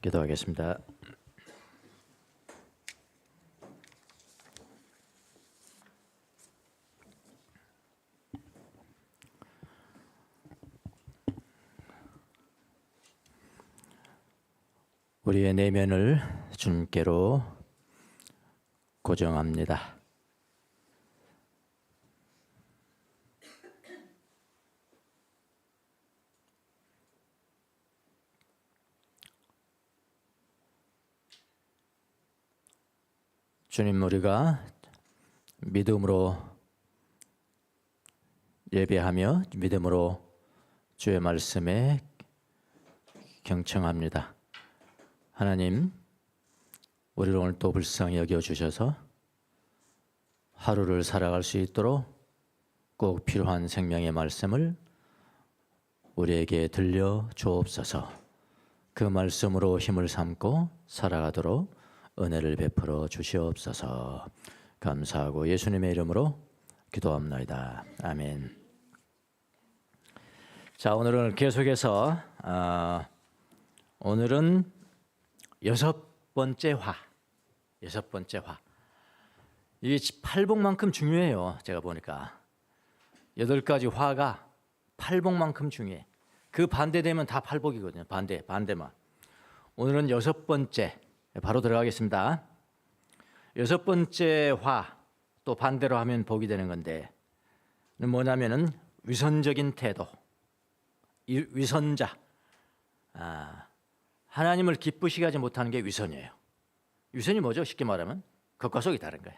기도하겠습니다. 우리의 내면을 주님께로 고정합니다. 주님, 우리가 믿음으로 예배하며 믿음으로 주의 말씀에 경청합니다. 하나님, 우리를 오늘 또 불쌍히 여겨주셔서 하루를 살아갈 수 있도록 꼭 필요한 생명의 말씀을 우리에게 들려 주옵소서. 그 말씀으로 힘을 삼고 살아가도록 은혜를 베풀어 주시옵소서. 감사하고 예수님의 이름으로 기도합니다. 아멘. 자, 오늘은 계속해서 오늘은 여섯 번째 화. 이 팔복만큼 중요해요. 제가 보니까 8가지 화가 팔복만큼 중요해. 그 반대되면 다 팔복이거든요. 반대만. 오늘은 여섯 번째, 바로 들어가겠습니다. 여섯 번째 화, 또 반대로 하면 복이 되는 건데 뭐냐면은 위선적인 태도. 위선자. 하나님을 기쁘시게 하지 못하는 게 위선이에요. 위선이 뭐죠? 쉽게 말하면 겉과 속이 다른 거예요.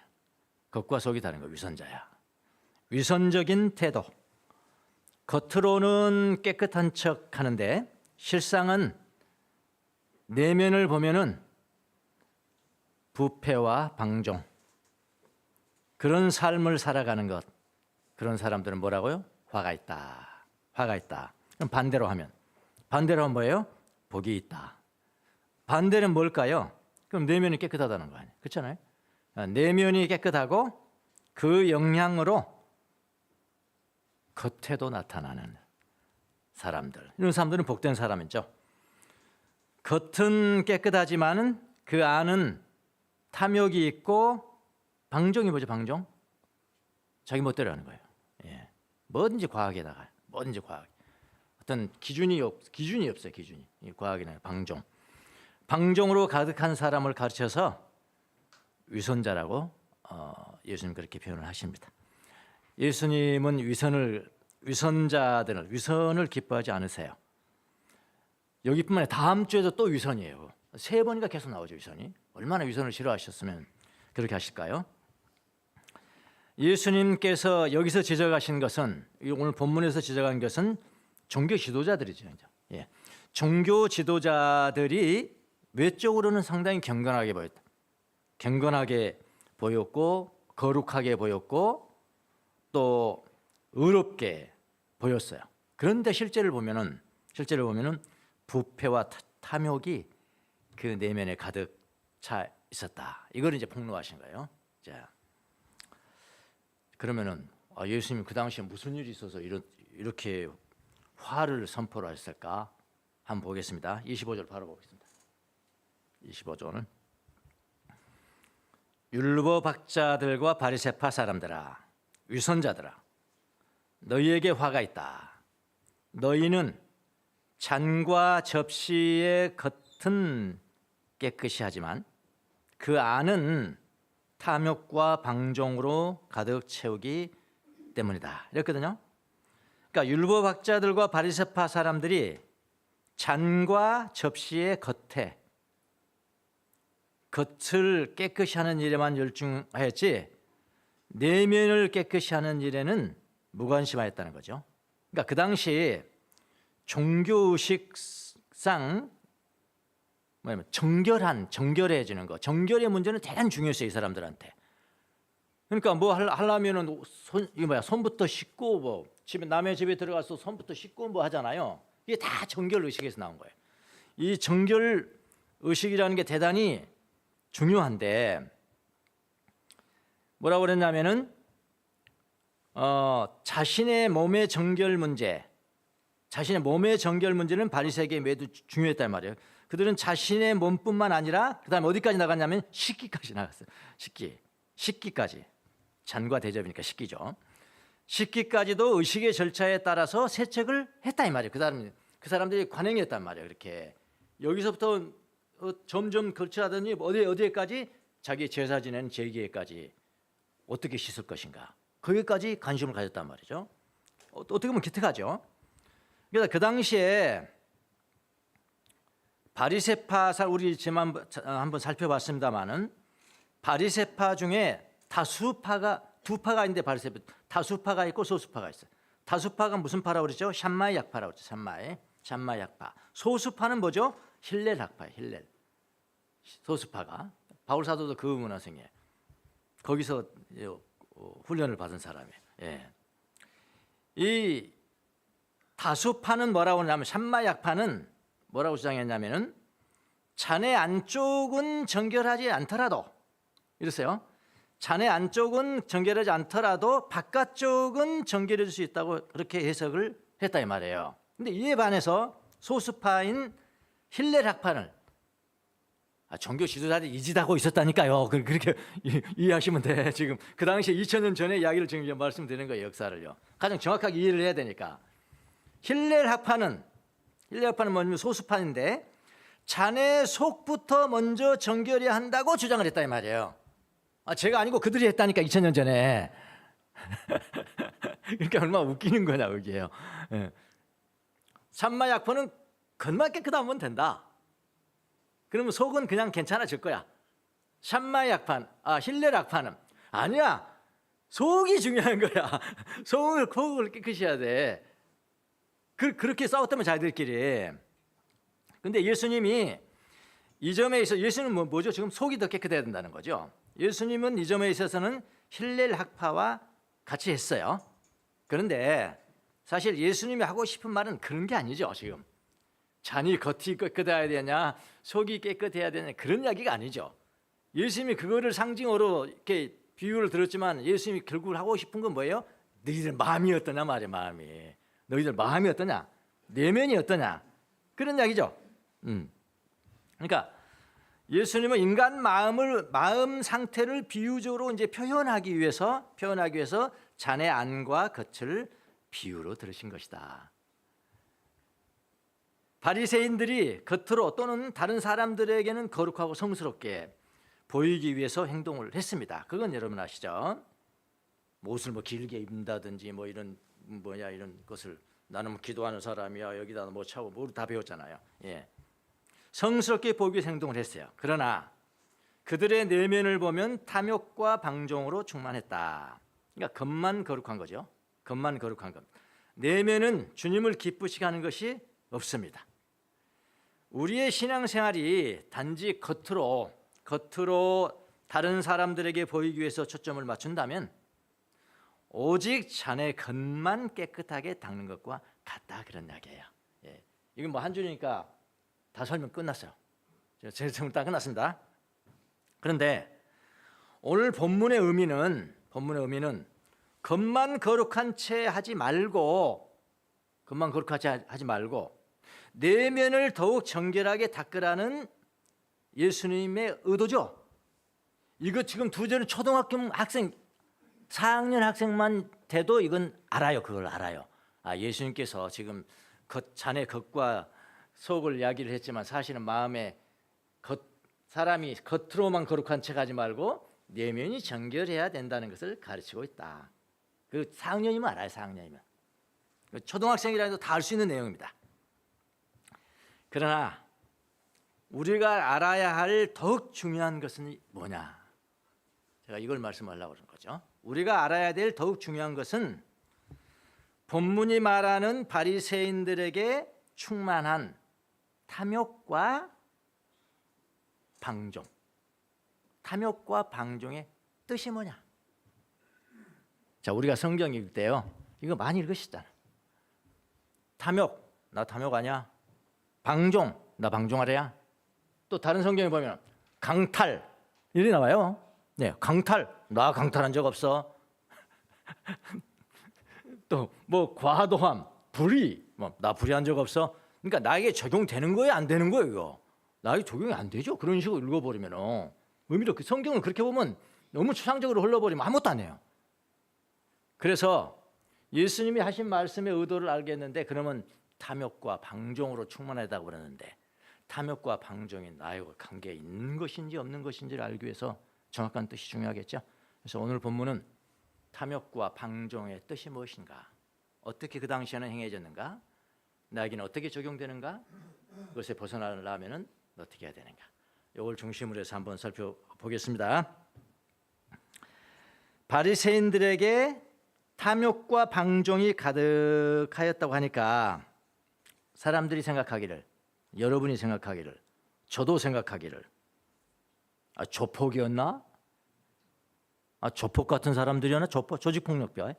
겉과 속이 다른 거 위선자야. 위선적인 태도. 겉으로는 깨끗한 척 하는데 실상은 내면을 보면은 부패와 방종, 그런 삶을 살아가는 것. 그런 사람들은 뭐라고요? 화가 있다. 그럼 반대로 하면 뭐예요? 복이 있다. 반대는 뭘까요? 그럼 내면이 깨끗하다는 거 아니에요? 그렇잖아요. 내면이 깨끗하고 그 영향으로 겉에도 나타나는 사람들. 이런 사람들은 복된 사람이죠. 겉은 깨끗하지만은 그 안은 탐욕이 있고 방종이 뭐죠? 방종? 자기 멋대로 하는 거예요. 예. 뭐든지 과하게 나가요. 어떤 기준이 없어요. 과하게 나가요. 방종으로 가득한 사람을 가르쳐서 위선자라고 예수님 그렇게 표현을 하십니다. 예수님은 위선을 기뻐하지 않으세요. 여기뿐만 아니라 다음 주에도 또 위선이에요. 3번인가 계속 나오죠. 위선이. 얼마나 위선을 싫어하셨으면 그렇게 하실까요? 예수님께서 여기서 지적하신 것은, 오늘 본문에서 지적한 것은 종교 지도자들이죠. 예. 종교 지도자들이 외적으로는 상당히 경건하게 보였고 거룩하게 보였고 또 의롭게 보였어요. 그런데 실제를 보면은 부패와 탐욕이 그 내면에 가득 차 있었다. 이걸 이제 폭로하신 거예요. 자, 그러면은 예수님이 그 당시에 무슨 일이 있어서 이렇게 화를 선포를 하셨을까? 한번 보겠습니다. 25절 바로 보겠습니다. 25절은 율법학자들과 바리새파 사람들아, 위선자들아, 너희에게 화가 있다. 너희는 잔과 접시의 겉은 깨끗이 하지만 그 안은 탐욕과 방종으로 가득 채우기 때문이다. 이랬거든요. 그러니까 율법학자들과 바리새파 사람들이 잔과 접시의 겉을 깨끗이 하는 일에만 열중하였지 내면을 깨끗이 하는 일에는 무관심하였다는 거죠. 그러니까 그 당시 종교의식상 정결해지는 거. 정결의 문제는 대단히 중요했어요, 이 사람들한테. 그러니까 뭐 하려면은 손부터 씻고 집에 남의 집에 들어가서 손부터 씻고 하잖아요. 이게 다 정결 의식에서 나온 거예요. 이 정결 의식이라는 게 대단히 중요한데 뭐라고 그랬냐면은 자신의 몸의 정결 문제는 바리새에게 매우 중요했단 말이에요. 그들은 자신의 몸뿐만 아니라 그다음에 어디까지 나갔냐면 식기까지 나갔어요. 식기까지. 잔과 대접이니까 식기죠. 식기까지도 의식의 절차에 따라서 세척을 했다 이 말이에요. 그 사람들이 관행했단 말이에요. 이렇게 여기서부터 점점 거쳐하더니 어디에까지 자기 제사 지내는 제기에까지 어떻게 씻을 것인가. 거기까지 관심을 가졌단 말이죠. 어떻게 보면 기특하죠. 그래서 그 당시에 바리새파 우리 지난 한번 살펴봤습니다마는 바리새파 중에 두 파가 있는데 바리새파 다수파가 있고 소수파가 있어요. 다수파가 무슨 파라고 그러죠? 샴마이 약파라고 그러죠. 샴마이 약파. 소수파는 뭐죠? 힐렐 학파예요. 힐렐. 소수파가 바울 사도도 그 문화생이에요. 거기서 훈련을 받은 사람이에요. 예. 이 다수파는 뭐라고 하냐면 샴마이 약파는 뭐라고 주장했냐면은 자네 안쪽은 정결하지 않더라도 이랬어요. 자네 안쪽은 정결하지 않더라도 바깥쪽은 정결해질 수 있다고 그렇게 해석을 했다 이 말이에요. 근데 이에 반해서 소수파인 힐렐 학파는 종교 지도자들이 이 짓 하고 있었다니까요. 그렇게 이해하시면 돼. 지금 그 당시에 2000년 전의 이야기를 지금 말씀드리는 거예요. 역사를요. 가장 정확하게 이해를 해야 되니까. 힐렐 학파는 뭐냐면 소수파인데 자네 속부터 먼저 정결해야 한다고 주장을 했다 이 말이에요. 제가 아니고 그들이 했다니까 2000년 전에. 그러니까 얼마나 웃기는 거냐 그게요. 샴마이 약파는 겉만 깨끗하면 된다. 그러면 속은 그냥 괜찮아질 거야. 샴마이 약파, 힐렐 학파는 아니야. 속이 중요한 거야. 속을 깨끗이 해야 돼. 그렇게 싸웠다면 자기들끼리. 근데 예수님이 이 점에 있어 예수님은 뭐죠? 지금 속이 더 깨끗해야 된다는 거죠. 예수님은 이 점에 있어서는 힐렐 학파와 같이 했어요. 그런데 사실 예수님이 하고 싶은 말은 그런 게 아니죠. 지금 잔이 겉이 깨끗해야 되냐, 속이 깨끗해야 되냐 그런 이야기가 아니죠. 예수님이 그거를 상징으로 이렇게 비유를 들었지만 예수님이 결국 하고 싶은 건 뭐예요? 너희들 마음이 어떠냐 말이에요. 마음이. 너희들 마음이 어떠냐? 내면이 어떠냐? 그런 이야기죠. 그러니까 예수님은 인간 마음 상태를 비유적으로 이제 표현하기 위해서 자네 안과 겉을 비유로 들으신 것이다. 바리새인들이 겉으로 또는 다른 사람들에게는 거룩하고 성스럽게 보이기 위해서 행동을 했습니다. 그건 여러분 아시죠? 옷을 길게 입는다든지 이런 것을 나는 기도하는 사람이야 여기다 못 차고 다 배웠잖아요. 예. 성스럽게 보이기 위해서 행동을 했어요. 그러나 그들의 내면을 보면 탐욕과 방종으로 충만했다. 그러니까 겉만 거룩한 거죠. 겉만 거룩한 것. 내면은 주님을 기쁘시게 하는 것이 없습니다. 우리의 신앙생활이 단지 겉으로 다른 사람들에게 보이기 위해서 초점을 맞춘다면 오직 자네 겉만 깨끗하게 닦는 것과 같다 그런 이야기예요. 예. 이건 한 줄이니까 다 설명 끝났어요. 제 설명 다 끝났습니다. 그런데 오늘 본문의 의미는 겉만 거룩한 채 하지 말고 내면을 더욱 정결하게 닦으라는 예수님의 의도죠. 이거 지금 두 절은 초등학교 학생 4학년 학생만 돼도 이건 알아요. 그걸 알아요. 예수님께서 지금 자네 겉과 속을 이야기를 했지만 사실은 마음에 사람이 겉으로만 거룩한 척 하지 말고 내면이 정결해야 된다는 것을 가르치고 있다. 그 4학년이면 알아요. 4학년이면. 초등학생이라 해도 다 알 수 있는 내용입니다. 그러나 우리가 알아야 할 더욱 중요한 것은 뭐냐? 제가 이걸 말씀하려고 그런 거죠. 우리가 알아야 될 더욱 중요한 것은 본문이 말하는 바리새인들에게 충만한 탐욕과 방종의 뜻이 뭐냐? 자, 우리가 성경 읽을 때요. 이거 많이 읽으시잖아. 탐욕, 나 탐욕 아니야. 방종, 나 방종하래야. 또 다른 성경에 보면 강탈 이렇게 나와요. 네, 강탈, 나 강탈한 적 없어. 또 과도함, 불의, 나 불의한 적 없어. 그러니까 나에게 적용되는 거예요, 안 되는 거예요, 이거. 나에게 적용이 안 되죠. 그런 식으로 읽어버리면 의미로 성경을 그렇게 보면 너무 추상적으로 흘러버리면 아무것도 안 해요. 그래서 예수님이 하신 말씀의 의도를 알겠는데 그러면 탐욕과 방종으로 충만하다고 그러는데 탐욕과 방종이 나하고 관계에 있는 것인지 없는 것인지를 알기 위해서 정확한 뜻이 중요하겠죠. 그래서 오늘 본문은 탐욕과 방종의 뜻이 무엇인가, 어떻게 그 당시에는 행해졌는가, 나에게는 어떻게 적용되는가, 그것에 벗어나려면 어떻게 해야 되는가, 이걸 중심으로 해서 한번 살펴보겠습니다. 바리새인들에게 탐욕과 방종이 가득하였다고 하니까 사람들이 생각하기를, 여러분이 생각하기를, 저도 생각하기를, 조폭이었나? 조폭 같은 사람들이었나? 조직폭력배,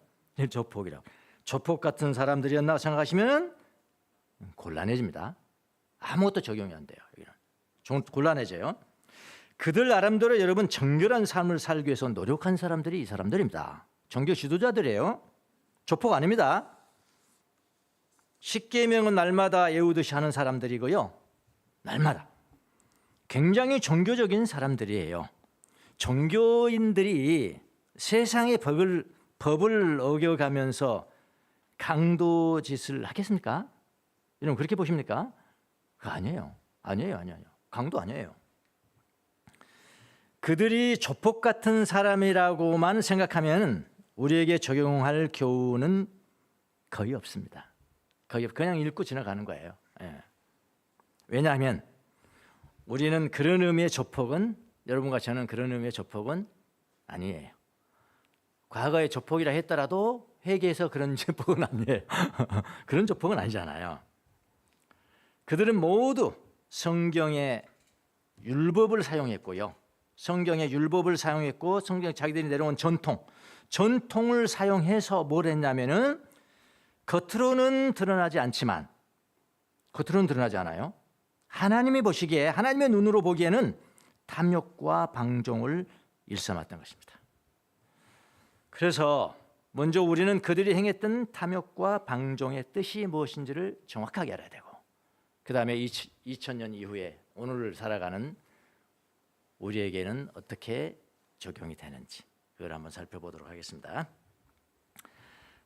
조폭이라고. 조폭 같은 사람들이었나 생각하시면 곤란해집니다. 아무것도 적용이 안 돼요. 여기는 곤란해져요. 그들 나름대로 여러분 정결한 삶을 살기 위해서 노력한 사람들이 이 사람들입니다. 종교 지도자들이에요. 조폭 아닙니다. 십계명은 날마다 외우듯이 하는 사람들이고요. 날마다 굉장히 종교적인 사람들이에요. 종교인들이 세상의 법을 어겨가면서 강도 짓을 하겠습니까? 여러분 그렇게 보십니까? 그거 아니에요. 아니에요. 강도 아니에요. 그들이 조폭 같은 사람이라고만 생각하면 우리에게 적용할 교훈은 거의 없습니다. 그냥 읽고 지나가는 거예요. 예. 왜냐하면 우리는 그런 의미의 조폭은, 여러분과 저는 그런 의미의 조폭은 아니에요. 과거에 조폭이라 했더라도 회개해서 그런 조폭은 아니에요. 그런 조폭은 아니잖아요. 그들은 모두 성경의 율법을 사용했고요. 성경의 율법을 사용했고 성경 자기들이 내려온 전통을 사용해서 뭘 했냐면은 겉으로는 드러나지 않아요. 하나님이 보시기에, 하나님의 눈으로 보기에는 탐욕과 방종을 일삼았던 것입니다. 그래서 먼저 우리는 그들이 행했던 탐욕과 방종의 뜻이 무엇인지를 정확하게 알아야 되고, 그 다음에 2000년 이후에 오늘을 살아가는 우리에게는 어떻게 적용이 되는지 그걸 한번 살펴보도록 하겠습니다.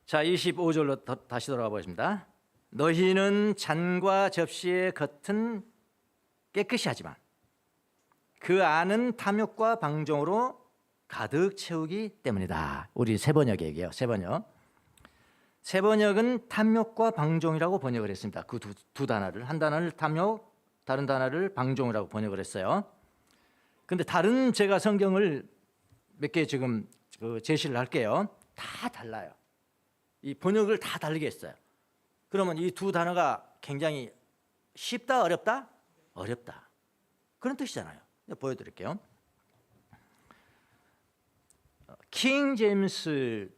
자, 25절로 다시 돌아가 보겠습니다. 너희는 잔과 접시의 겉은 깨끗이 하지만 그 안은 탐욕과 방종으로 가득 채우기 때문이다. 우리 세번역 얘기예요. 세번역은 탐욕과 방종이라고 번역을 했습니다. 그 두 단어를, 한 단어를 탐욕, 다른 단어를 방종이라고 번역을 했어요. 근데 다른 제가 성경을 몇 개 지금 제시를 할게요. 다 달라요. 이 번역을 다 다르게 했어요. 그러면 이 두 단어가 굉장히 쉽다, 어렵다? 어렵다. 그런 뜻이잖아요. 보여드릴게요. 킹 제임스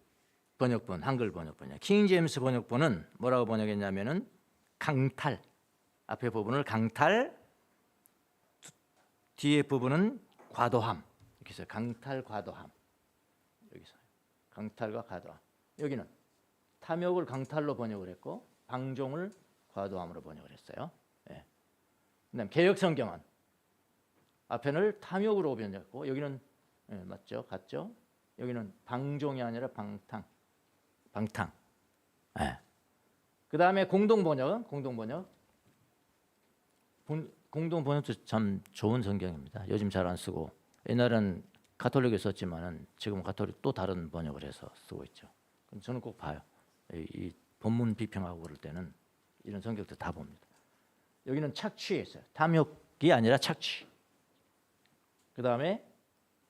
번역본, 한글 번역본이요. 킹 제임스 번역본은 뭐라고 번역했냐면은 강탈, 앞에 부분을 강탈, 뒤에 부분은 과도함. 이렇게 해서 강탈, 과도함. 여기서 강탈과 과도함. 여기는 탐욕을 강탈로 번역을 했고 방종을 과도함으로 번역을 했어요. 예. 그다음 개역 성경은 앞에는 탐욕으로 번역했고 여기는 맞죠, 같죠? 여기는 방종이 아니라 방탕. 예. 그 다음에 공동 번역도 참 좋은 성경입니다. 요즘 잘 안 쓰고, 옛날엔 가톨릭에 썼지만은 지금 가톨릭 또 다른 번역을 해서 쓰고 있죠. 그럼 저는 꼭 봐요. 이 본문 비평하고 그럴 때는 이런 성경도 다 봅니다. 여기는 착취했어요. 탐욕이 아니라 착취. 그 다음에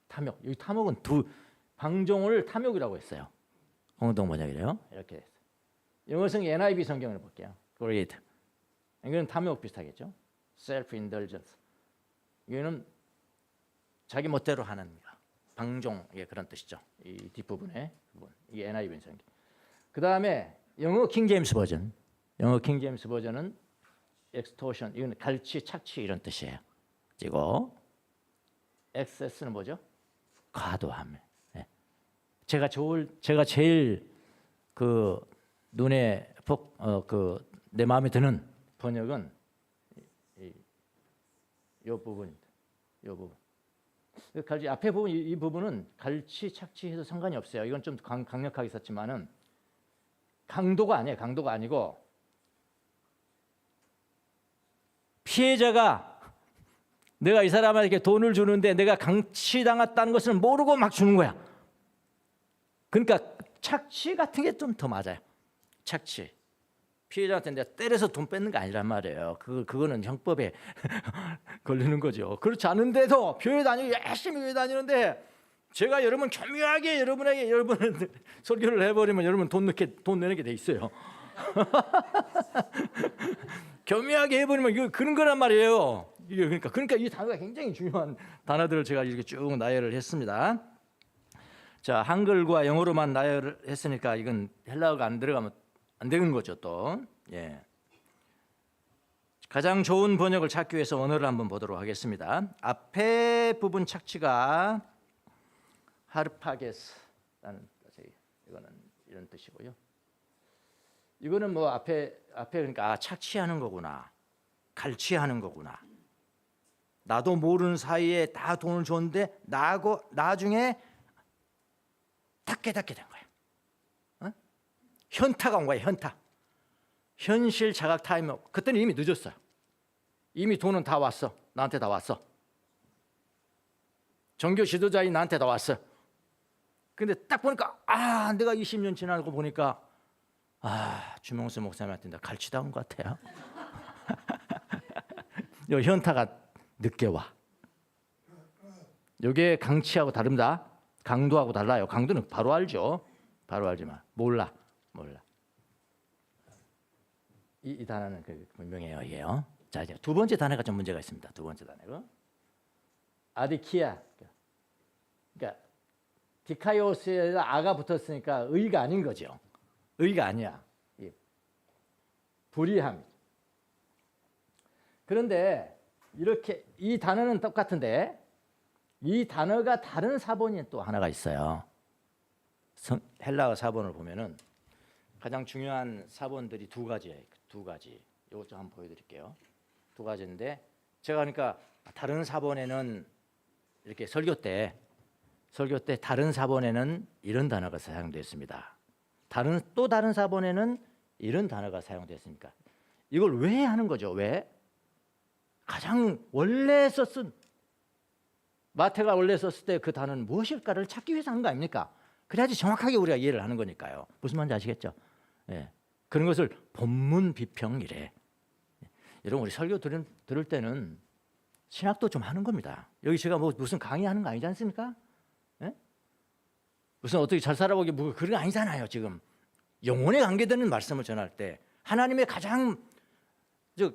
탐욕. 여기 탐욕은 방종을 탐욕이라고 했어요. 공동 번역이래요. 이렇게 됐어요. 영어 성경 NIV 성경을 볼게요. Greed. 이거는 탐욕 비슷하겠죠. Self-indulgence. 이거는 자기 멋대로 하는 거. 방종, 이게 그런 뜻이죠. 이 뒷부분에 이게 NIV 성경. 그 다음에 영어 킹 제임스 버전. 영어 킹 제임스 버전은 extortion. 이건 갈취, 착취 이런 뜻이에요. 그리고 excess는 뭐죠? 과도함. 네. 제가 제일 그 눈에 내 마음에 드는 번역은 이 부분입니다. 이 부분. 갈치 앞에 부분 이 부분은 갈치 착취해도 상관이 없어요. 이건 좀 강력하게 썼지만은 강도가 아니에요. 강도가 아니고 피해자가 내가 이 사람에게 돈을 주는데 내가 강취당했다는 것을 모르고 막 주는 거야. 그러니까 착취 같은 게 좀 더 맞아요. 착취. 피해자한테 내가 때려서 돈 뺏는 거 아니란 말이에요. 그거는 형법에 걸리는 거죠. 그렇지 않은데도 교회 다니고 열심히 교회 다니는데 제가 여러분 교묘하게 여러분에게 설교를 해버리면 여러분 돈 내는 게 돼 있어요. 교묘하게 해버리면 이거 그런 거란 말이에요. 이게 그러니까 이 단어가 굉장히 중요한 단어들을 제가 이렇게 쭉 나열을 했습니다. 자, 한글과 영어로만 나열을 했으니까 이건 헬라어가 안 들어가면 안 되는 거죠 또. 예. 가장 좋은 번역을 찾기 위해서 원어를 한번 보도록 하겠습니다. 앞에 부분 착취가 하르파게스라는 이거는 이런 뜻이고요. 이거는 뭐 앞에 그러니까 착취하는 거구나, 갈취하는 거구나. 나도 모르는 사이에 다 돈을 줬는데 나중에 다 깨닫게 된 거야. 어? 현타가 온 거야. 현타. 현실 자각 타임. 그때는 이미 늦었어요. 이미 돈은 다 왔어. 나한테 다 왔어. 종교 지도자인 나한테 다 왔어. 근데 딱 보니까 내가 20년 지나고 보니까 주명수 목사님한테 나 갈취당한 것 같아요. 요 현타가 늦게 와. 이게 강취하고 다릅니다. 강도하고 달라요. 강도는 바로 알죠. 바로 알지만 몰라. 이 단어는 분명해요. 이게요. 자, 이제 두 번째 단어가 좀 문제가 있습니다. 두 번째 단어가 아디키아. 그러니까 디카이오스에다 아가 붙었으니까 의가 아닌 거죠. 의가 아니야. 불의함. 그런데 이렇게 이 단어는 똑같은데 이 단어가 다른 사본이 또 하나가 있어요. 헬라어 사본을 보면은 가장 중요한 사본들이 두 가지예요. 두 가지. 이것 좀 한번 보여드릴게요. 두 가지인데 제가 그러니까 다른 사본에는 이렇게 설교 때 다른 사본에는 이런 단어가 사용됐습니다. 또 다른 사본에는 이런 단어가 사용됐습니까? 이걸 왜 하는 거죠? 왜? 가장 원래 썼은 마태가 원래 썼을 때 그 단어는 무엇일까를 찾기 위해서 하는 거 아닙니까? 그래야지 정확하게 우리가 이해를 하는 거니까요. 무슨 말인지 아시겠죠? 예. 그런 것을 본문 비평이래. 여러분 우리 설교 들을 때는 신학도 좀 하는 겁니다. 여기 제가 무슨 강의하는 거 아니지 않습니까? 예? 무슨 어떻게 잘 살아보기 그런 거 아니잖아요. 지금 영혼에 관계되는 말씀을 전할 때 하나님의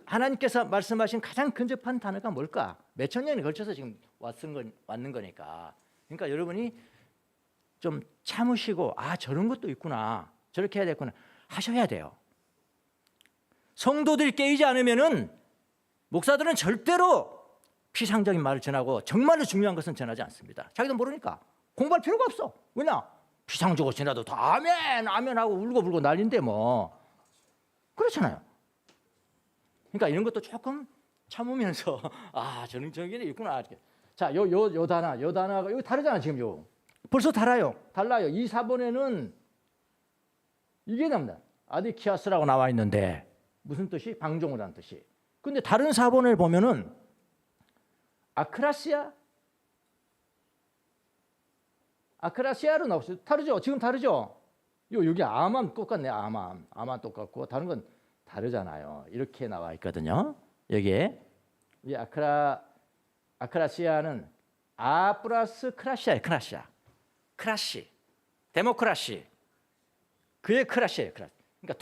하나님께서 말씀하신 가장 근접한 단어가 뭘까? 몇천 년에 걸쳐서 지금 왔는 거니까. 그러니까 여러분이 좀 참으시고 저런 것도 있구나, 저렇게 해야 되겠구나 하셔야 돼요. 성도들이 깨이지 않으면은 목사들은 절대로 피상적인 말을 전하고 정말로 중요한 것은 전하지 않습니다. 자기도 모르니까 공부할 필요가 없어. 왜냐? 피상적으로 지나도 다 아멘 하고 울고불고 난리인데 뭐 그렇잖아요. 그러니까 이런 것도 조금 참으면서 저런 게 있구나. 자, 요 단어가 이거 다르잖아 지금 벌써 달라요. 이 사본에는 이게 나옵니다. 아디키아스라고 나와 있는데 무슨 뜻이? 방종이라는 뜻이. 근데 다른 사본을 보면은 아크라시아로 나왔어요. 다르죠? 지금 다르죠? 여기 아만 똑같네. 아만 똑같고 다른 건 다르잖아요. 이렇게 나와 있거든요. 여기에 이 아크라시아는 플러스 크라시아예요. 크라시, 데모크라시. 그의 크라시예요. 그러니까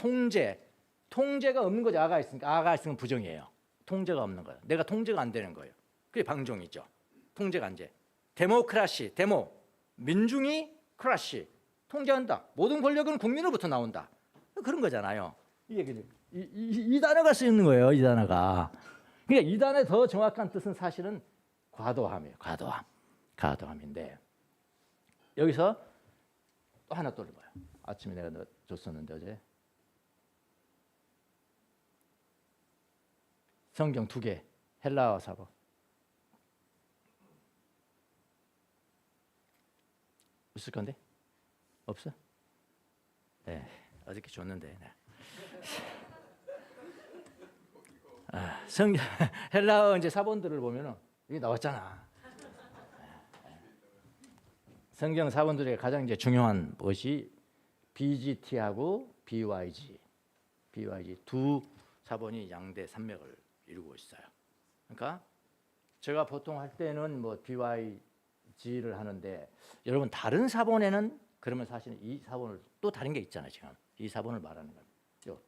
통제가 없는 거죠. 아가 있으면 부정이에요. 통제가 없는 거예요. 내가 통제가 안 되는 거예요. 그게 방종이죠. 통제가 안 돼. 데모크라시, 민중이 크라시, 통제한다. 모든 권력은 국민으로부터 나온다. 그런 거잖아요. 이 단어가 쓰이는 거예요. 이 단어가. 그러니까 이 단어의 더 정확한 뜻은 사실은 과도함이에요. 과도함인데 여기서 또 하나 떠올려봐요. 아침에 내가 줬었는데 어제 성경 2개 헬라어 사본. 있을 건데 없어? 네, 어저께 줬는데. 네. 헬라어 이제 사본들을 보면은 여기 나왔잖아. 성경 사본들의 가장 이제 중요한 것이 BGT하고 BYG 두 사본이 양대 산맥을 이루고 있어요. 그러니까 제가 보통 할 때는 뭐 BYG를 하는데 여러분 다른 사본에는 그러면 사실은 이 사본을 또 다른 게 있잖아요. 지금 이 사본을 말하는 거예요. 요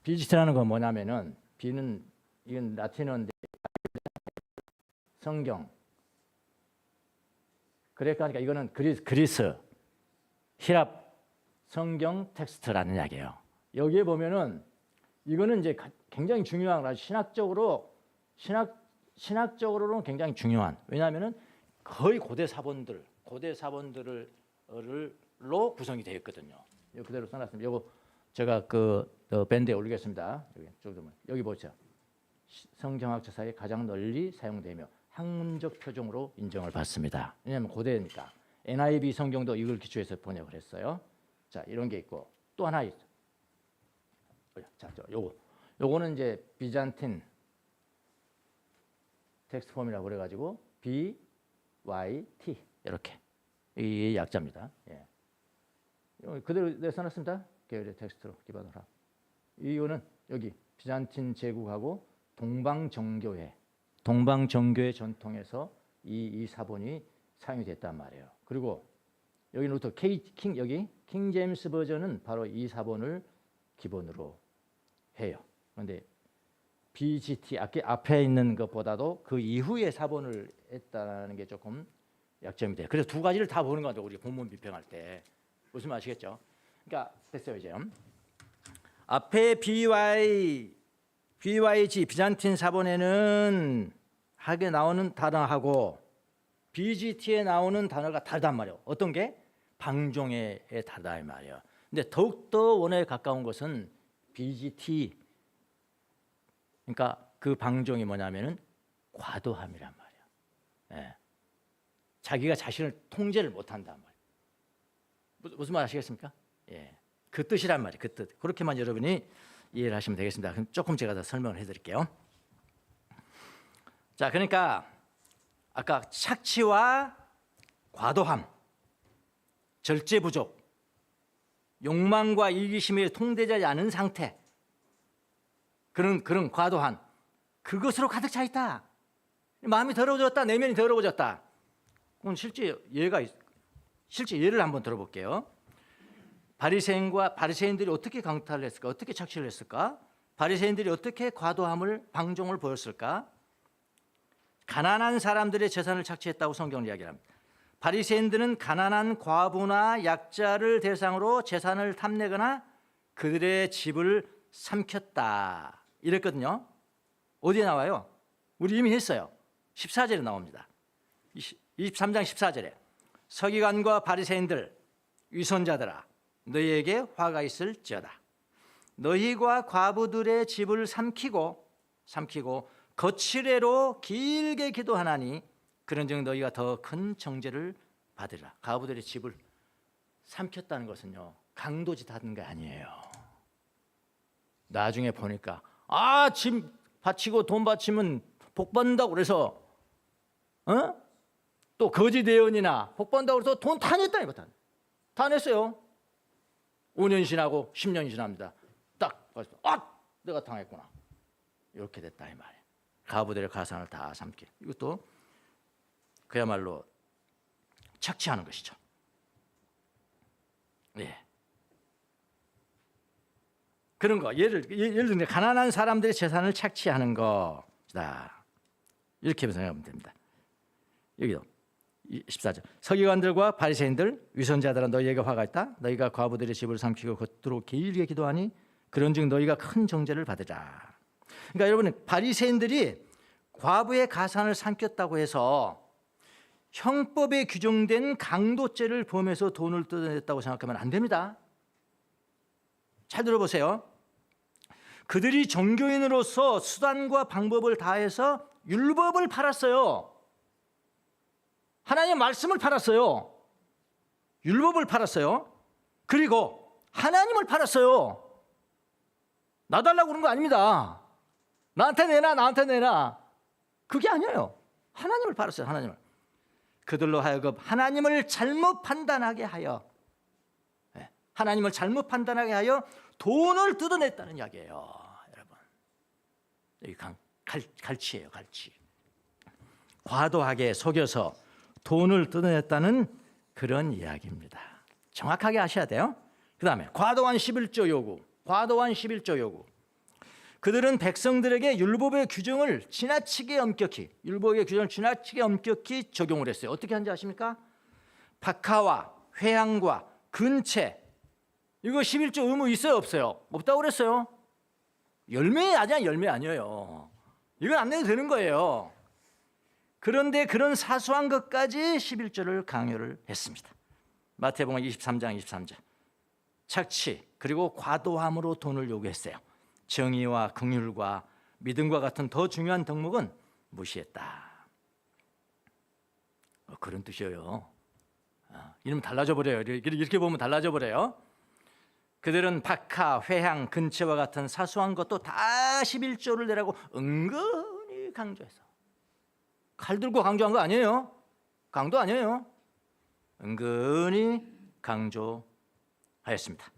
BGT라는 건 뭐냐면은 B는 이건 라틴어인데 성경 그러니까 이거는 그리스 히랍 성경 텍스트라는 이야기예요. 여기에 보면은 이거는 이제 굉장히 중요한 아주 신학적으로는 굉장히 중요한 왜냐하면은 거의 고대 사본들로 구성이 되어 있거든요. 이거 그대로 써놨습니다. 이거 제가 그 밴드에 올리겠습니다. 여기 보죠. 성경학 저사에 가장 널리 사용되며 학문적 표종으로 인정을 받습니다. 왜냐하면 고대니까 NIV 성경도 이걸 기초해서 번역을 했어요. 자, 이런 게 있고 또 하나 있어. 자, 요거는 이제 비잔틴 텍스트 폼이라고 그래가지고 BYT 이렇게 이 약자입니다. 예. 그대로 써놨습니다. 계열의 텍스트로 기반으로. 이거는 여기 비잔틴 제국하고 동방정교회 전통에서 이 사본이 사용이 됐단 말이에요. 그리고 여기는 또 킹 제임스 버전은 바로 이 사본을 기본으로 해요. 그런데 BGT 앞에 있는 것보다도 그 이후에 사본을 했다는 게 조금 약점이 돼요. 그래서 두 가지를 다 보는 거죠. 우리 본문 비평할 때 무슨 말 아시겠죠? 그러니까 됐어요 이제. 앞에 BYG 비잔틴 사본에는 하게 나오는 단어하고 BGT에 나오는 단어가 다르단 말이에요. 어떤 게? 방종에 다르다 이 말이에요. 근데 더욱더 원어에 가까운 것은 BGT. 그러니까 그 방종이 뭐냐면은 과도함이란 말이에요. 예. 자기가 자신을 통제를 못한단 말이에요. 무슨 말 아시겠습니까? 예. 그 뜻이란 말이에요. 그 뜻. 그렇게만 여러분이 이해를 하시면 되겠습니다. 그럼 조금 제가 더 설명을 해드릴게요. 자, 그러니까 아까 착취와 과도함, 절제부족, 욕망과 이기심에 통제되지 않은 상태, 그런 과도한 그것으로 가득 차 있다. 마음이 더러워졌다, 내면이 더러워졌다. 그럼 실제 예를 한번 들어볼게요. 바리새인들이 어떻게 강탈을 했을까? 어떻게 착취를 했을까? 바리새인들이 어떻게 방종을 보였을까? 가난한 사람들의 재산을 착취했다고 성경은 이야기합니다. 바리새인들은 가난한 과부나 약자를 대상으로 재산을 탐내거나 그들의 집을 삼켰다. 이랬거든요. 어디에 나와요? 우리 이미 했어요. 14절에 나옵니다. 23장 14절에 서기관과 바리새인들 위선자들아 너희에게 화가 있을지어다. 너희가 과부들의 집을 삼키고 거칠애로 길게 기도하나니 그런즉 너희가 더 큰 정죄를 받으리라. 과부들의 집을 삼켰다는 것은요 강도짓 하는 게 아니에요. 나중에 보니까 집 바치고 돈 바치면 복 받는다고 그래서 또 거짓 예언이나 복 받는다고 그래서 돈 다 냈다니까. 다 냈어요. 5년 지나고 10년이 지납니다. 딱 봐서 내가 당했구나. 이렇게 됐다 이 말이에요. 과부들의 가산을 다 삼키. 이것도 그야말로 착취하는 것이죠. 예. 그런 거 예를 들면 가난한 사람들의 재산을 착취하는 거다. 이렇게 생각하면 됩니다. 여기도 14절 서기관들과 바리새인들 위선자들아 너희에게 화가 있다. 너희가 과부들의 집을 삼키고 겉으로 길게 기도하니 그런즉 너희가 큰 정죄를 받으라. 그러니까 여러분 바리새인들이 과부의 가산을 삼켰다고 해서 형법에 규정된 강도죄를 범해서 돈을 뜯어냈다고 생각하면 안 됩니다. 잘 들어보세요. 그들이 종교인으로서 수단과 방법을 다해서 율법을 팔았어요. 하나님의 말씀을 팔았어요. 율법을 팔았어요. 그리고 하나님을 팔았어요. 놔달라고 그런 거 아닙니다. 나한테 내놔. 그게 아니에요. 하나님을 팔았어요. 하나님을. 그들로 하여금 하나님을 잘못 판단하게 하여, 하나님을 잘못 판단하게 하여 돈을 뜯어냈다는 이야기예요. 여러분, 여기 갈치예요. 갈치. 과도하게 속여서 돈을 뜯어냈다는 그런 이야기입니다. 정확하게 아셔야 돼요. 그 다음에 과도한 11조 요구. 과도한 11조 요구. 그들은 백성들에게 율법의 규정을 지나치게 엄격히 적용을 했어요. 어떻게 하는지 아십니까? 박하와 회향과 근체, 이거 11조 의무 있어요, 없어요? 없다고 그랬어요. 열매 아니에요. 이건 안 내도 되는 거예요. 그런데 그런 사소한 것까지 11조를 강요를 했습니다. 마태복음 23장 23절. 착취 그리고 과도함으로 돈을 요구했어요. 정의와 긍휼과 믿음과 같은 더 중요한 덕목은 무시했다. 그런 뜻이에요. 이러면 달라져 버려요. 이렇게 보면 달라져 버려요. 그들은 박하, 회향, 근체와 같은 사소한 것도 다 11조를 내라고 은근히 강조해서, 칼 들고 강조한 거 아니에요. 강도 아니에요. 은근히 강조하였습니다.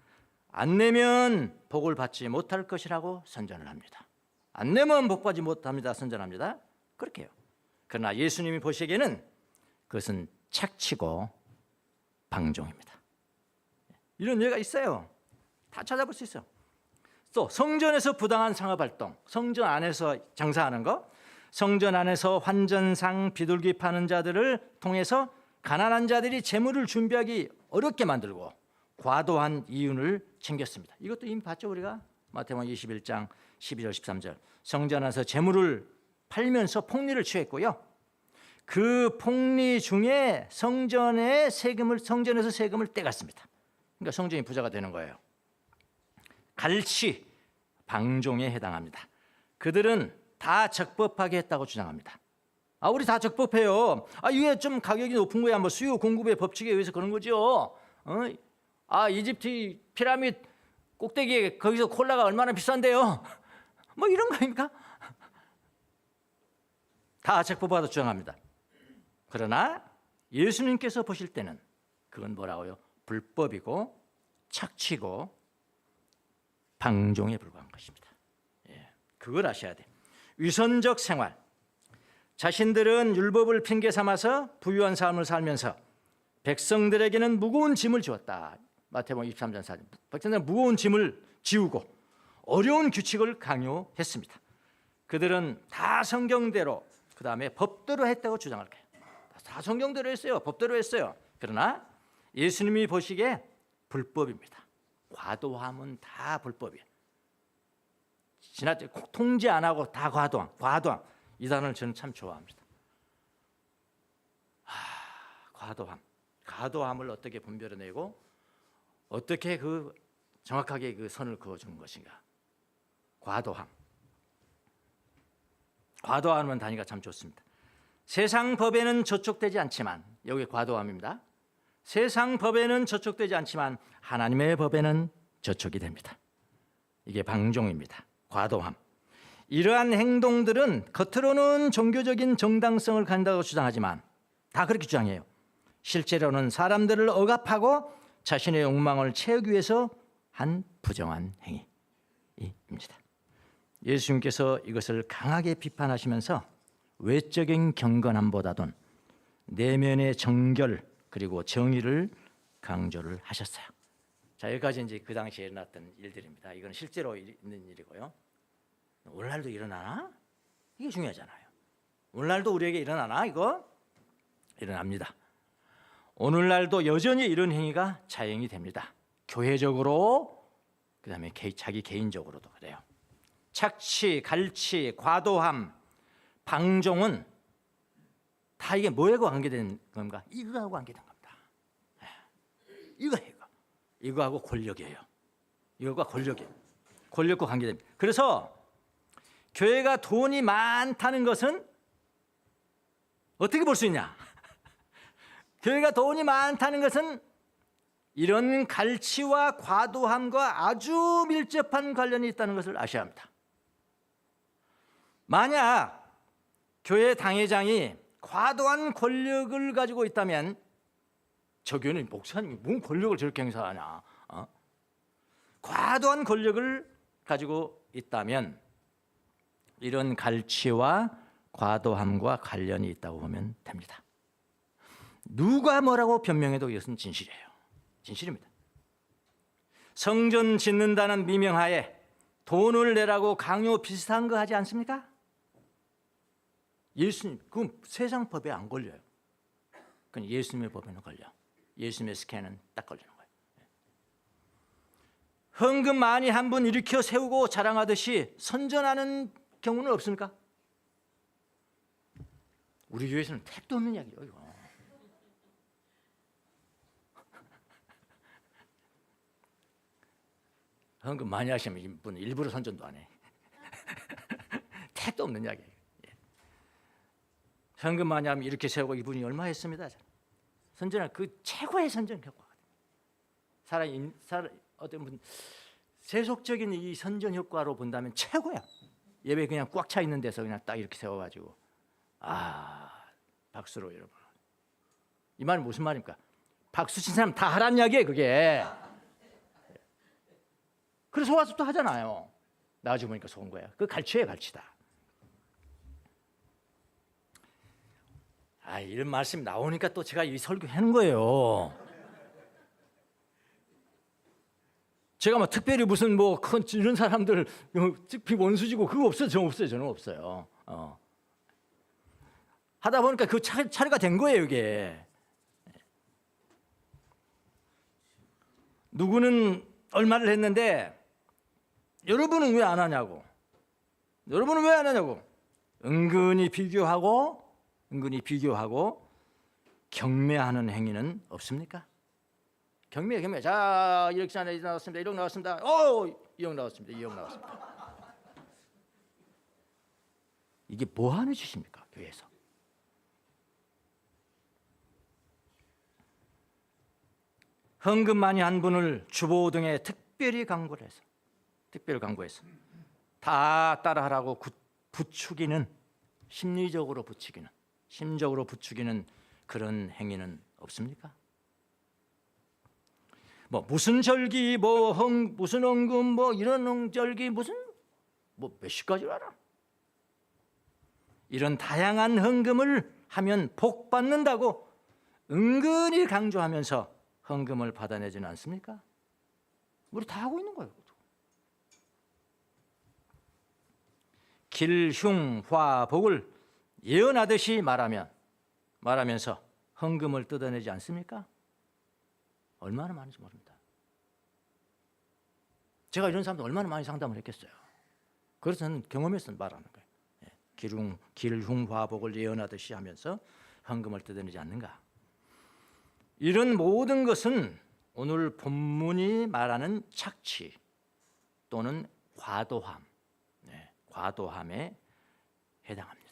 안 내면 복을 받지 못할 것이라고 선전을 합니다. 안 내면 복 받지 못합니다. 선전합니다. 그렇게 해요. 그러나 예수님이 보시기에는 그것은 착취고 방종입니다. 이런 예가 있어요. 다 찾아볼 수 있어요. 또 성전에서 부당한 상업활동, 성전 안에서 장사하는 거, 성전 안에서 환전상 비둘기 파는 자들을 통해서 가난한 자들이 재물을 준비하기 어렵게 만들고 과도한 이윤을 챙겼습니다. 이것도 이미 봤죠, 우리가? 마태복음 21장 12절 13절. 성전 안에서 재물을 팔면서 폭리를 취했고요. 그 폭리 중에 성전에서 세금을 떼갔습니다. 그러니까 성전이 부자가 되는 거예요. 갈치, 방종에 해당합니다. 그들은 다 적법하게 했다고 주장합니다. 우리 다 적법해요. 이게 좀 가격이 높은 거야. 뭐 수요 공급의 법칙에 의해서 그런 거죠. 이집트 피라미드 꼭대기에 거기서 콜라가 얼마나 비싼데요? 뭐 이런 거입니까? 다 적법하다고 주장합니다. 그러나 예수님께서 보실 때는 그건 뭐라고요? 불법이고 착취고 방종에 불과한 것입니다. 그걸 아셔야 돼요. 위선적 생활. 자신들은 율법을 핑계 삼아서 부유한 삶을 살면서 백성들에게는 무거운 짐을 지웠다. 마태복음 23장 4절. 백성들은 무거운 짐을 지우고 어려운 규칙을 강요했습니다. 그들은 다 성경대로, 그 다음에 법대로 했다고 주장할 거예요. 다 성경대로 했어요. 법대로 했어요. 그러나 예수님이 보시기에 불법입니다. 과도함은 다 불법이에요. 지나쳐 통제 안 하고 다 과도함. 이 단어를 저는 참 좋아합니다. 과도함을 어떻게 분별해내고 어떻게 정확하게 그 선을 그어주는 것인가. 과도함은 단위가 참 좋습니다. 세상 법에는 저촉되지 않지만, 여기 과도함입니다. 세상 법에는 저촉되지 않지만 하나님의 법에는 저촉이 됩니다. 이게 방종입니다. 과도함. 이러한 행동들은 겉으로는 종교적인 정당성을 갖는다고 주장하지만, 다 그렇게 주장해요. 실제로는 사람들을 억압하고 자신의 욕망을 채우기 위해서 한 부정한 행위입니다. 예수님께서 이것을 강하게 비판하시면서 외적인 경건함보다도 내면의 정결 그리고 정의를 강조를 하셨어요. 자, 여기까지 이제 그 당시에 일어났던 일들입니다. 이건 실제로 있는 일이고요. 오늘날도 일어나나? 이게 중요하잖아요. 오늘날도 우리에게 일어나나? 이거? 일어납니다. 오늘날도 여전히 이런 행위가 자행이 됩니다. 교회적으로, 그 다음에 자기 개인적으로도 그래요. 착취, 갈취, 과도함, 방종은 다 이게 뭐하고 관계된 건가? 이거하고 관계된 겁니다. 이거하고 권력이에요. 이거가 권력이에요. 권력과 관계됩니다. 그래서 교회가 돈이 많다는 것은 어떻게 볼 수 있냐? 교회가 돈이 많다는 것은 이런 갈취와 과도함과 아주 밀접한 관련이 있다는 것을 아셔야 합니다. 만약 교회 당회장이 과도한 권력을 가지고 있다면 저 교회는 목사님이 뭔 권력을 저렇게 행사하냐, 과도한 권력을 가지고 있다면 이런 갈취와 과도함과 관련이 있다고 보면 됩니다. 누가 뭐라고 변명해도 이것은 진실이에요. 진실입니다. 성전 짓는다는 미명하에 돈을 내라고 강요 비슷한 거 하지 않습니까? 예수님, 그건 세상 법에 안 걸려요. 그건 예수님의 법에는 걸려. 예수님의 스캔은 딱 걸리는 거예요. 헌금 많이 한 분 일으켜 세우고 자랑하듯이 선전하는 경우는 없습니까? 우리 교회에서는 택도 없는 이야기예요, 이거. 헌금 많이 하시면 이분 일부러 선전도 안 해. 택도 없는 이야기예요. 헌금 많이 하면 이렇게 세우고 이분이 얼마 했습니다. 선전은 그 최고의 선전 효과거든요. 어떤 분 세속적인 이 선전 효과로 본다면 최고야. 예배 그냥 꽉 차 있는 데서 그냥 딱 이렇게 세워가지고 박수로 여러분. 이 말은 무슨 말입니까? 박수 친 사람 다 하란 이야기예요, 그게. 그래서 와서 또 하잖아요. 나중에 보니까 속은 거야. 그 갈취예요, 갈취다. 이런 말씀이 나오니까 또 제가 이 설교 하는 거예요. 제가 뭐 특별히 무슨 뭐 큰 이런 사람들 특히 원수지고 그거 없어요. 저는 없어요. 저는 없어요. 하다 보니까 그 차례가 된 거예요, 이게. 누구는 얼마를 했는데 여러분은 왜 안 하냐고. 여러분은 왜 안 하냐고. 은근히 비교하고 경매하는 행위는 없습니까? 경매. 자, 1억 나왔습니다. 1억 나왔습니다. 2억 나왔습니다. 2억 나왔습니다. 이게 뭐 하는 짓입니까, 교회에서? 헌금 많이 한 분을 주보 등에 특별히 광고해서 다 따라하라고 부추기는, 심적으로 부추기는 그런 행위는 없습니까? 뭐 무슨 절기, 무슨 헌금, 이런 절기, 무슨 몇십 가지를 알아. 이런 다양한 헌금을 하면 복 받는다고 은근히 강조하면서 헌금을 받아내지는 않습니까? 우리 다 하고 있는 거예요. 길, 흉, 화, 복을 예언하듯이 말하면서 헌금을 뜯어내지 않습니까? 얼마나 많은지 모릅니다. 제가 이런 사람들 얼마나 많이 상담을 했겠어요. 그래서 저는 경험해서 말하는 거예요. 길, 흉, 화, 복을 예언하듯이 하면서 헌금을 뜯어내지 않는가. 이런 모든 것은 오늘 본문이 말하는 착취 또는 과도함에 해당합니다.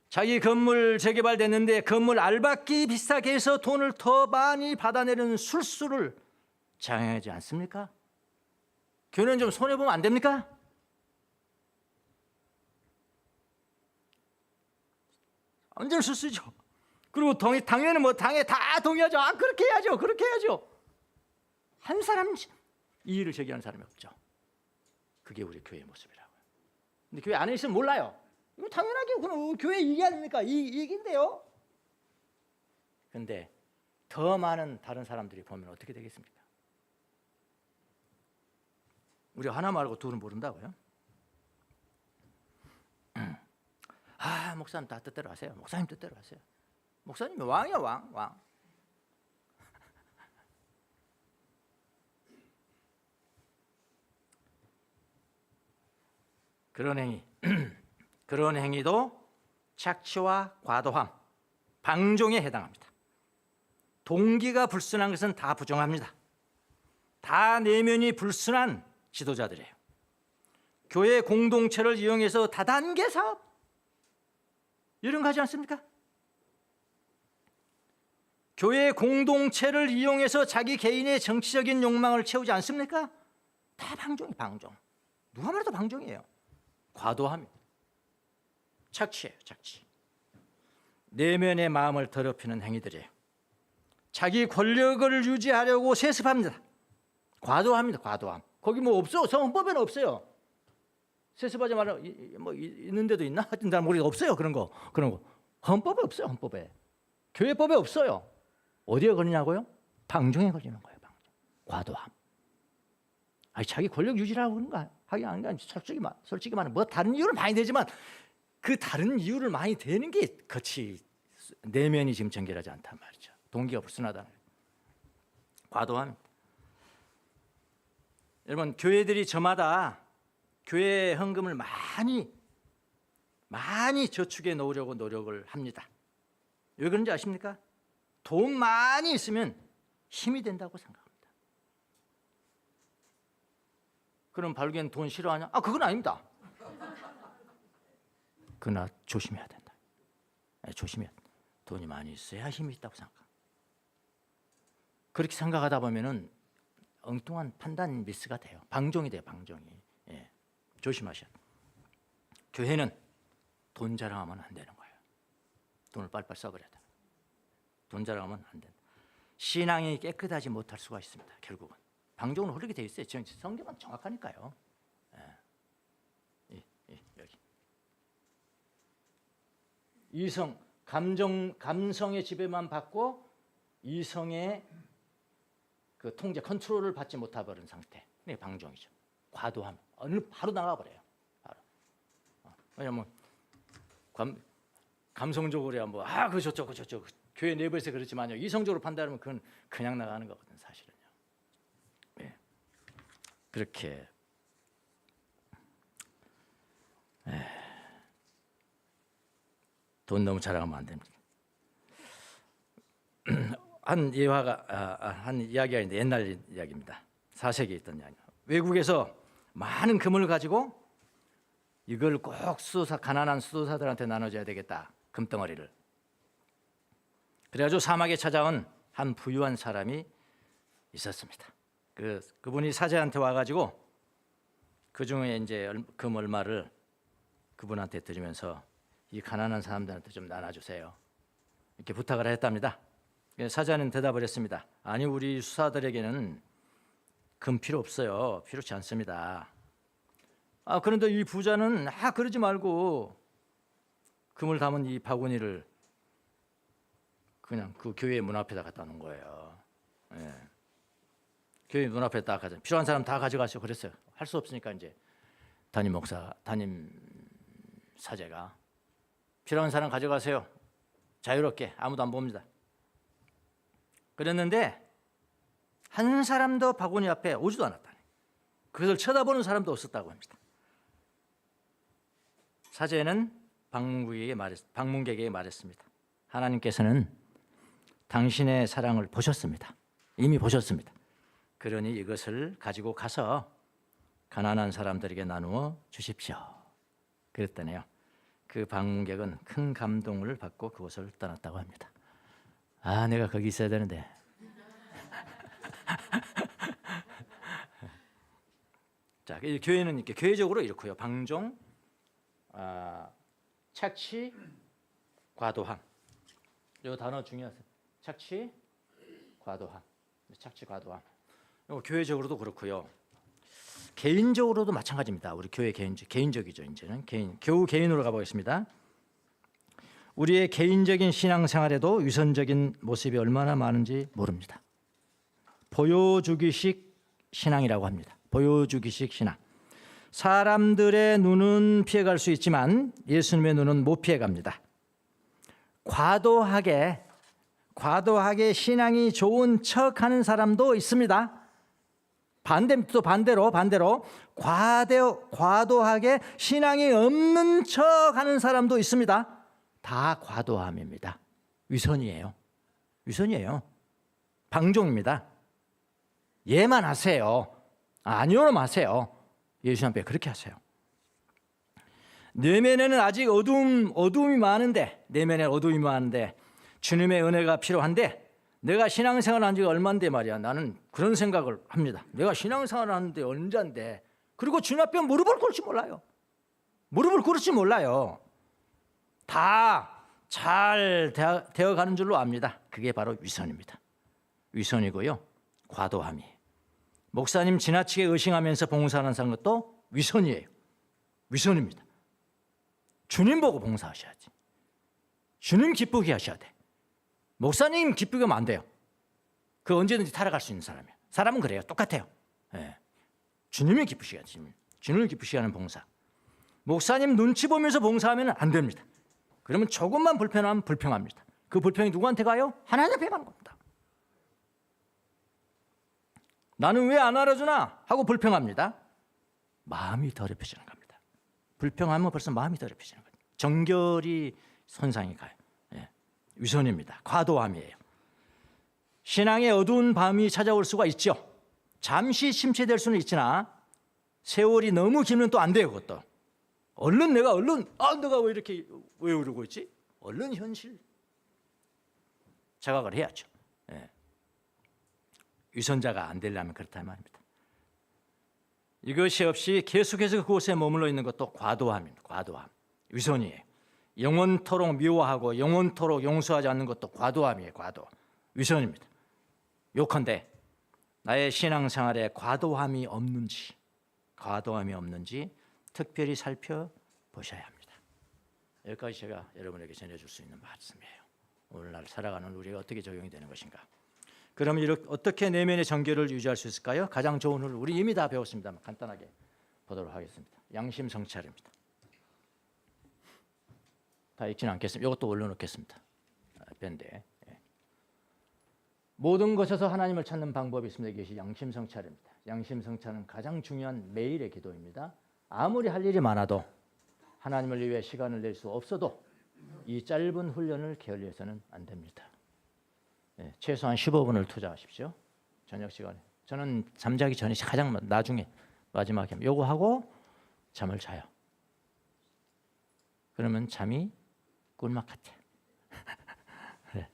자기 건물 재개발됐는데 건물 알박기 비싸게 해서 돈을 더 많이 받아내는 술수를 장애하지 않습니까? 교회는 좀 손해보면 안 됩니까? 완전 술수죠. 그리고 당연히 당에 다 동의하죠. 그렇게 해야죠. 한 사람 이의를 제기하는 사람이 없죠. 그게 우리 교회의 모습이라고요. 근데 교회 안에 있으면 몰라요. 이거 당연하게 그럼 교회 이익이 아닙니까? 이익인데요. 근데 더 많은 다른 사람들이 보면 어떻게 되겠습니까? 우리 하나 말고 둘은 모른다고요? 목사님 다 뜻대로 하세요. 목사님 뜻대로 하세요. 목사님이 왕이야, 왕. 그런 행위도 착취와 과도함, 방종에 해당합니다. 동기가 불순한 것은 다 부정합니다. 다 내면이 불순한 지도자들이에요. 교회 공동체를 이용해서 다단계 사업 이런 거 하지 않습니까? 교회 공동체를 이용해서 자기 개인의 정치적인 욕망을 채우지 않습니까? 다 방종이 방종. 누가 말해도 방종이에요. 과도함, 착취예요, 착취. 내면의 마음을 더럽히는 행위들이에요. 자기 권력을 유지하려고 세습합니다. 과도합니다, 과도함. 거기 뭐 없어, 헌법에는 없어요. 세습하지 말라 뭐 있는 데도 있나? 하여튼 난 모르겠어요. 없어요, 그런 거. 헌법에 없어요, 헌법에. 교회법에 없어요. 어디에 걸리냐고요? 방종에 걸리는 거예요, 방종. 과도함. 아니, 자기 권력 유지라고 그런가? 하긴 안 솔직히 말하면 뭐 다른 이유는 많이 되지만 그 다른 이유를 많이 대는 게 그렇지 내면이 지금 정결하지 않단 말이죠. 동기가 불순하다는 거예요. 과도함. 여러분, 교회들이 저마다 교회 헌금을 많이 저축해 놓으려고 노력을 합니다. 왜 그런지 아십니까? 돈 많이 있으면 힘이 된다고 생각합니다. 그럼 발견 돈 싫어하냐? 그건 아닙니다. 그러나 조심해야 된다. 조심해야 된다. 돈이 많이 있어야 힘이 있다고 생각합니다. 그렇게 생각하다 보면은 엉뚱한 판단 미스가 돼요. 방종이 돼요, 방종이. 조심하셔야 돼요. 교회는 돈 자랑하면 안 되는 거예요. 돈을 빨리빨리 써버려야 돼요. 돈 자랑하면 안 된다. 신앙이 깨끗하지 못할 수가 있습니다. 결국은 방종은 흐르게 돼 있어요. 성경은 정확하니까요. 여기 이성 감성의 지배만 받고 이성의 그 통제 컨트롤을 받지 못해버린 상태. 이게 방종이죠. 과도함. 바로 나가버려요. 바로. 왜냐면 감성적으로야 뭐 그 저쪽 교회 내부에서 그렇지만요. 이성적으로 판단하면 그건 그냥 나가는 거거든 사실은요. 그렇게 돈 너무 자랑하면 안 됩니다. 한 이야기가 있는데 옛날 이야기입니다. 4세기에 있던 이야기. 외국에서 많은 금을 가지고 이걸 꼭 가난한 수도사들한테 나눠줘야 되겠다. 금덩어리를. 그래가지고 사막에 찾아온 한 부유한 사람이 있었습니다. 그분이 사제한테 와가지고 그 중에 이제 금 얼마를 그분한테 드리면서 이 가난한 사람들한테 좀 나눠주세요. 이렇게 부탁을 했답니다. 사제는 대답을 했습니다. 아니, 우리 수사들에게는 금 필요 없어요. 필요치 않습니다. 그런데 이 부자는 그러지 말고 금을 담은 이 바구니를 그냥 그 교회 문 앞에다 갖다 놓은 거예요. 교회 문 앞에 딱 가져. 필요한 사람 다 가져가시오. 그랬어요. 할 수 없으니까 이제 담임 사제가 필요한 사람 가져가세요. 자유롭게 아무도 안 봅니다. 그랬는데 한 사람도 바구니 앞에 오지도 않았다니. 그것을 쳐다보는 사람도 없었다고 합니다. 사제는 방문객에게 말했습니다. 하나님께서는 당신의 사랑을 보셨습니다. 이미 보셨습니다. 그러니 이것을 가지고 가서 가난한 사람들에게 나누어 주십시오. 그랬더니요. 그 방문객은 큰 감동을 받고 그곳을 떠났다고 합니다. 내가 거기 있어야 되는데. 자, 교회는 이렇게 교회적으로 이렇고요. 방종, 착취, 과도함. 이 단어 중요하세요. 착취, 과도함. 교회적으로도 그렇고요. 개인적으로도 마찬가지입니다. 우리 교회 개인적이죠. 이제는 겨우 개인으로 가보겠습니다. 우리의 개인적인 신앙생활에도 위선적인 모습이 얼마나 많은지 모릅니다. 보여주기식 신앙이라고 합니다. 보여주기식 신앙. 사람들의 눈은 피해갈 수 있지만 예수님의 눈은 못 피해갑니다. 과도하게 신앙이 좋은 척하는 사람도 있습니다. 반대로 과도하게 신앙이 없는 척하는 사람도 있습니다. 다 과도함입니다. 위선이에요. 방종입니다. 예만 하세요. 아니요로 마세요. 예수 앞에 그렇게 하세요. 내면에는 아직 어두움이 많은데 주님의 은혜가 필요한데 내가 신앙생활 한 지가 얼마인데 말이야. 나는 그런 생각을 합니다. 내가 신앙생활 하는데 언젠데. 그리고 주님 앞에 무릎을 꿇지 몰라요. 무릎을 꿇을지 몰라요. 다 잘 되어가는 줄로 압니다. 그게 바로 위선입니다. 위선이고요. 과도함이. 목사님 지나치게 의심하면서 봉사하는 사람 것도 위선이에요. 위선입니다. 주님 보고 봉사하셔야지. 주님 기쁘게 하셔야 돼. 목사님 기쁘게 하면 안 돼요. 그 언제든지 타락할 수 있는 사람이에요. 사람은 그래요. 똑같아요. 예. 주님이 기쁘시게 하는, 주님을 기쁘시게 하는 봉사. 목사님 눈치 보면서 봉사하면 안 됩니다. 그러면 조금만 불편하면 불평합니다. 그 불평이 누구한테 가요? 하나님 앞에 가는 겁니다. 나는 왜 안 알아주나 하고 불평합니다. 마음이 더럽혀지는 겁니다. 불평하면 벌써 마음이 더럽혀지는 거예요. 정결이 손상이 가요. 예. 위선입니다. 과도함이에요. 신앙의 어두운 밤이 찾아올 수가 있죠. 잠시 침체될 수는 있으나 세월이 너무 길면 또 안 돼요. 그것도. 얼른 내가 왜 이렇게 왜 그러고 있지? 얼른 현실 자각을 해야죠. 예. 위선자가 안 되려면 그렇다 말입니다. 이것이 없이 계속해서 그곳에 머물러 있는 것도 과도함입니다. 과도함, 위선이에요. 영원토록 미워하고 영원토록 용서하지 않는 것도 과도함이에요. 과도, 위선입니다. 요컨대 나의 신앙생활에 과도함이 없는지 특별히 살펴보셔야 합니다. 여기까지 제가 여러분에게 전해줄 수 있는 말씀이에요. 오늘날 살아가는 우리가 어떻게 적용이 되는 것인가. 그럼 이렇게 어떻게 내면의 정결을 유지할 수 있을까요? 가장 좋은 룰 우리 이미 다 배웠습니다만 간단하게 보도록 하겠습니다. 양심 성찰입니다. 다 읽지는 않겠습니다. 이것도 올려놓겠습니다. 밴드에. 모든 것에서 하나님을 찾는 방법이 있습니다. 이것이 양심 성찰입니다. 양심 성찰은 가장 중요한 매일의 기도입니다. 아무리 할 일이 많아도 하나님을 위해 시간을 낼 수 없어도 이 짧은 훈련을 게을리해서는 안 됩니다. 최소한 15분을 투자하십시오. 저녁 시간에. 저는 잠자기 전에 가장 나중에 마지막에 요거 하고 잠을 자요. 그러면 잠이 꿀맛 같아. 네.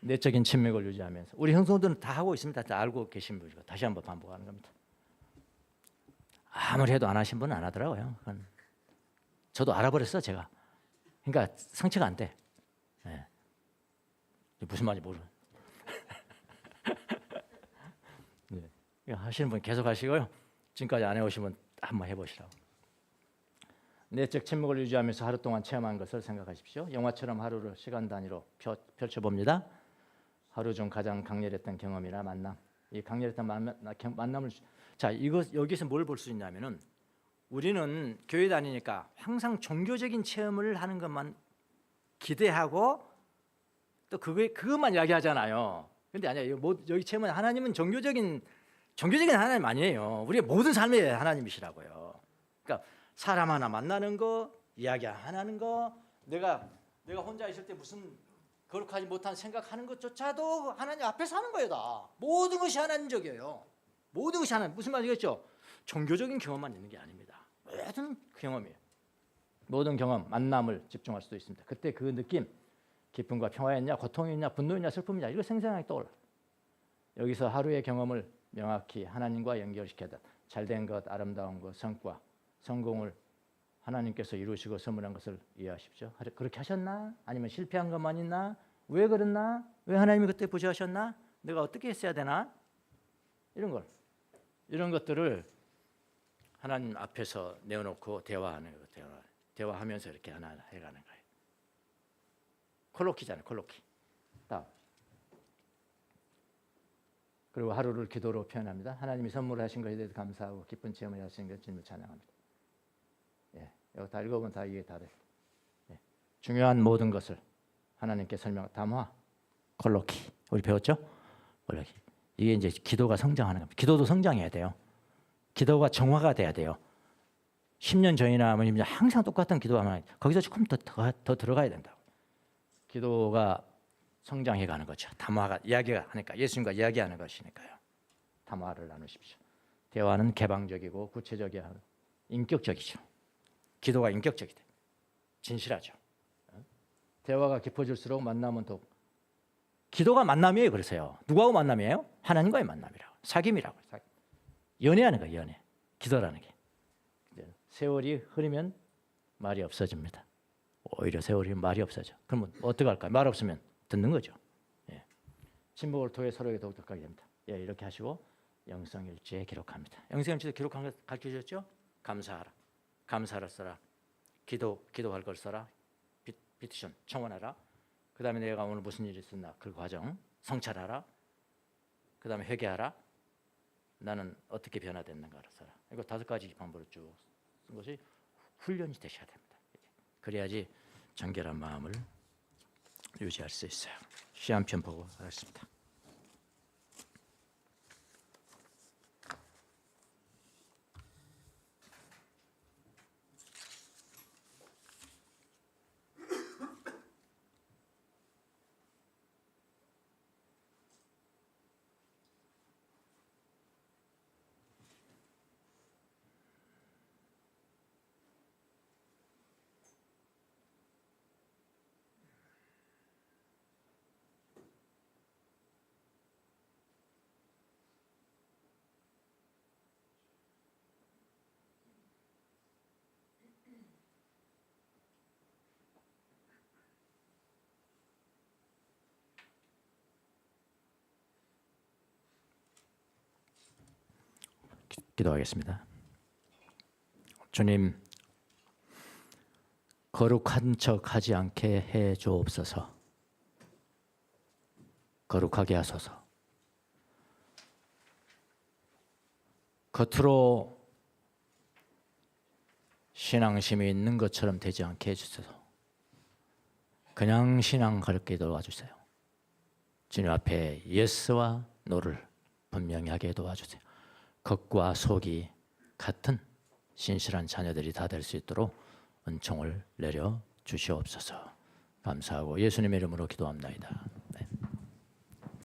내적인 침맥을 유지하면서 우리 형성들은 다 하고 있습니다. 다 알고 계신 분이고 다시 한번 반복하는 겁니다. 아무리 해도 안 하신 분은 안 하더라고요. 저도 알아버렸어 제가. 그러니까 성취가 안 돼. 네. 무슨 말인지 모르. 네. 하시는 분 계속 하시고요. 지금까지 안 해오신 분 한번 해보시라고. 내적 침묵을 유지하면서 하루 동안 체험한 것을 생각하십시오. 영화처럼 하루를 시간 단위로 펼쳐봅니다. 하루 중 가장 강렬했던 경험이나 만남. 이 강렬했던 만남을 이거 여기서 뭘 볼 수 있냐면은 우리는 교회 다니니까 항상 종교적인 체험을 하는 것만 기대하고 또 그것만 이야기하잖아요. 근데 아니야. 여기 체험은 하나님은 종교적인 하나님 아니에요. 우리의 모든 삶의 하나님이시라고요. 그러니까 사람 하나 만나는 거, 이야기 하나는 거, 내가 혼자 있을 때 무슨 거룩하지 못한 생각하는 것조차도 하나님 앞에서 하는 거예요. 다. 모든 것이 하나님적이에요. 모든 것이 하나님. 무슨 말이겠죠? 종교적인 경험만 있는 게 아닙니다. 모든 경험이에요. 모든 경험, 만남을 집중할 수도 있습니다. 그때 그 느낌, 기쁨과 평화였냐, 고통이었냐, 분노였냐, 슬픔이냐 이거 생생하게 떠올라. 여기서 하루의 경험을 명확히 하나님과 연결시켜야 돼. 잘된 것, 아름다운 것, 성과, 성공을 하나님께서 이루시고 선물한 것을 이해하십시오. 그렇게 하셨나? 아니면 실패한 것만 있나? 왜 그랬나? 왜 하나님이 그때 부셔하셨나? 내가 어떻게 했어야 되나? 이런 것들을 하나님 앞에서 내어놓고 대화하는 거예요. 대화하면서 이렇게 하나 해가는 거예요. 콜로키잖아요. 콜로키. 다음. 그리고 하루를 기도로 표현합니다. 하나님이 선물하신 것에 대해서 감사하고 기쁜 체험을 하신 것 주님을 찬양합니다. 이거 다 읽어보면 다 이해 다 돼. 중요한 모든 것을 하나님께 설명, 담화, 콜로키. 우리 배웠죠? 콜로키. 이게 이제 기도가 성장하는 겁니다. 기도도 성장해야 돼요. 기도가 정화가 돼야 돼요. 10년 전이나 항상 똑같은 기도하면 거기서 조금 더 들어가야 된다고. 기도가 성장해가는 거죠. 담화가 이야기가 하니까 예수님과 이야기하는 것이니까요. 담화를 나누십시오. 대화는 개방적이고 구체적이고 인격적이죠. 기도가 인격적이다. 진실하죠. 대화가 깊어질수록 만남은 더 기도가 만남이에요. 그러세요. 누구하고 만남이에요? 하나님과의 만남이라고. 사귐이라고. 연애하는 거예요. 연애. 기도라는 게. 세월이 흐르면 말이 없어집니다. 오히려 세월이 흐르면 말이 없어져. 그러면 어떻게 할까요? 말 없으면 듣는 거죠. 예. 침묵을 통해 서로에게 독특하게 됩니다. 예, 이렇게 하시고 영성일지에 기록합니다. 영성일지에 기록한 거 가르쳐주셨죠? 감사하라. 감사를 써라. 기도할 걸 써라. 피티션 청원하라. 그 다음에 내가 오늘 무슨 일이 있었나 그 과정 성찰하라. 그 다음에 회개하라. 나는 어떻게 변화됐는가를 써라. 이거 5가지 방법을 쭉 쓴 것이 훈련이 되셔야 됩니다. 그래야지 정결한 마음을 유지할 수 있어요. 시 한 편 보고 하겠습니다. 기도하겠습니다. 주님, 거룩한 척 하지 않게 해 주옵소서. 거룩하게 하소서. 겉으로 신앙심이 있는 것처럼 되지 않게 해주소서. 그냥 신앙 가르치게 도와주세요. 주님 앞에 예스와 노를 분명히 하게 도와주세요. 겉과 속이 같은 신실한 자녀들이 다 될 수 있도록 은총을 내려 주시옵소서. 감사하고 예수님의 이름으로 기도합나이다.